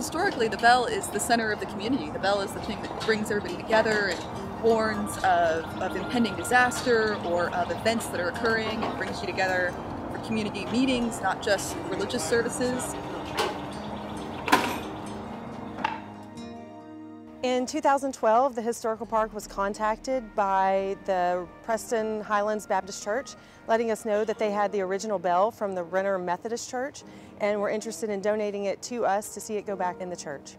Historically, the bell is the center of the community. The bell is the thing that brings everybody together and warns of impending disaster or of events that are occurring and brings you together for community meetings, not just religious services. In 2012, the Historical Park was contacted by the Preston Highlands Baptist Church, letting us know that they had the original bell from the Renner Methodist Church and were interested in donating it to us to see it go back in the church.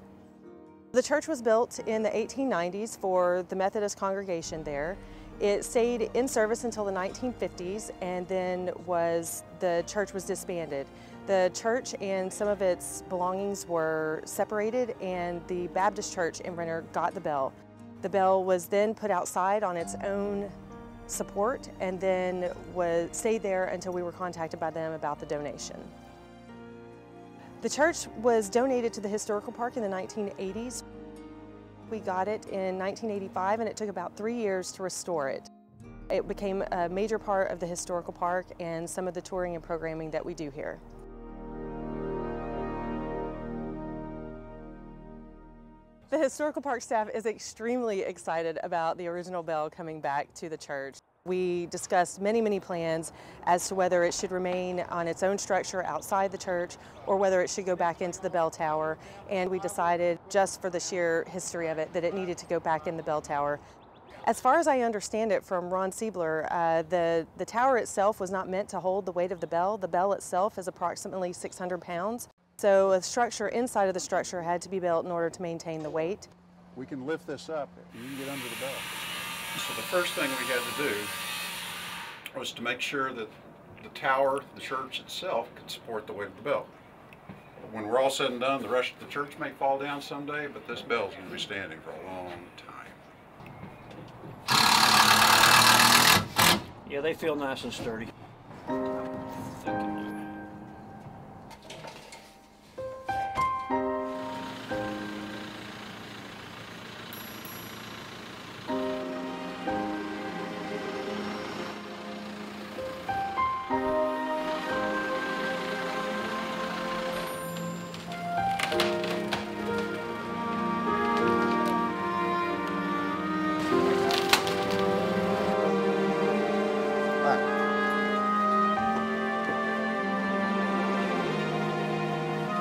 The church was built in the 1890s for the Methodist congregation there. It stayed in service until the 1950s, and then the church was disbanded. The church and some of its belongings were separated, and the Baptist church in Renner got the bell. The bell was then put outside on its own support and then stayed there until we were contacted by them about the donation. The church was donated to the Historical Park in the 1980s. We got it in 1985, and it took about 3 years to restore it. It became a major part of the Historical Park and some of the touring and programming that we do here. The Historical Park staff is extremely excited about the original bell coming back to the church. We discussed many plans as to whether it should remain on its own structure outside the church or whether it should go back into the bell tower, and we decided, just for the sheer history of it, that it needed to go back in the bell tower. As far as I understand it from Ron Siebler, the tower itself was not meant to hold the weight of the bell. The bell itself is approximately 600 pounds. So a structure inside of the structure had to be built in order to maintain the weight. We can lift this up and you can get under the bell. So the first thing we had to do was to make sure that the tower, the church itself, could support the weight of the bell. When we're all said and done, the rest of the church may fall down someday, but this bell's going to be standing for a long time. Yeah, they feel nice and sturdy.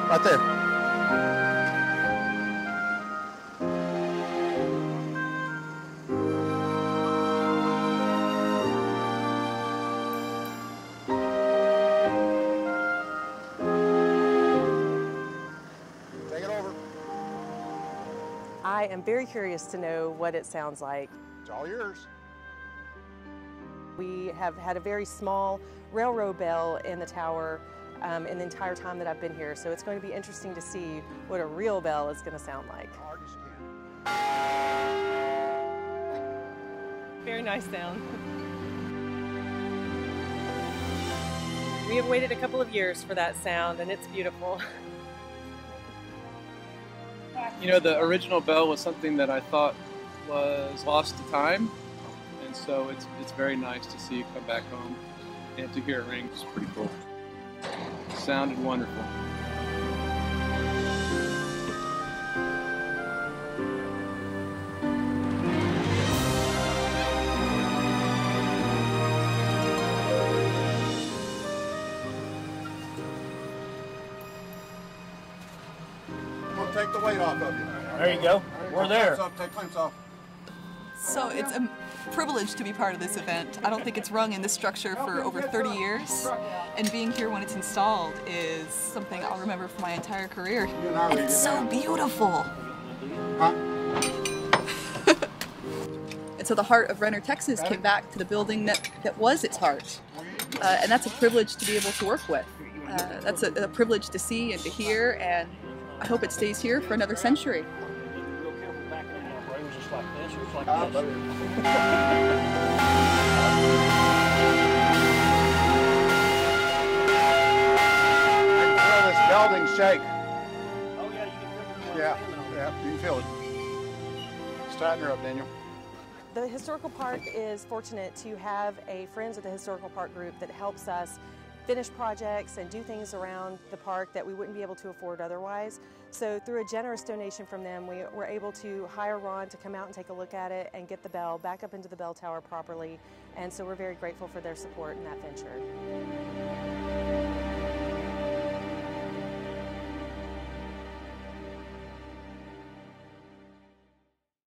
Right there. Take it over. I am very curious to know what it sounds like. It's all yours. We have had a very small railroad bell in the tower in the entire time that I've been here, so it's going to be interesting to see what a real bell is going to sound like. Very nice sound. We have waited a couple of years for that sound, and it's beautiful. You know, the original bell was something that I thought was lost to time, and so it's very nice to see it come back home and to hear it ring. It's pretty cool. It sounded wonderful. We'll take the weight off of you. There you go. We're there. Take clamps off. So it's a privilege to be part of this event. I don't think it's rung in this structure for over 30 years, and being here when it's installed is something I'll remember for my entire career. And it's so beautiful. Huh? And so the heart of Renner, Texas came back to the building that was its heart. And that's a privilege to be able to work with. That's a privilege to see and to hear, and I hope it stays here for another century. Feel this building shake. Oh yeah, you can feel it. Yeah, you can feel it. Just tighten her up, Daniel. The Historical Park is fortunate to have a Friends of the Historical Park group that helps us finish projects and do things around the park that we wouldn't be able to afford otherwise. So through a generous donation from them, we were able to hire Ron to come out and take a look at it and get the bell back up into the bell tower properly. And so we're very grateful for their support in that venture.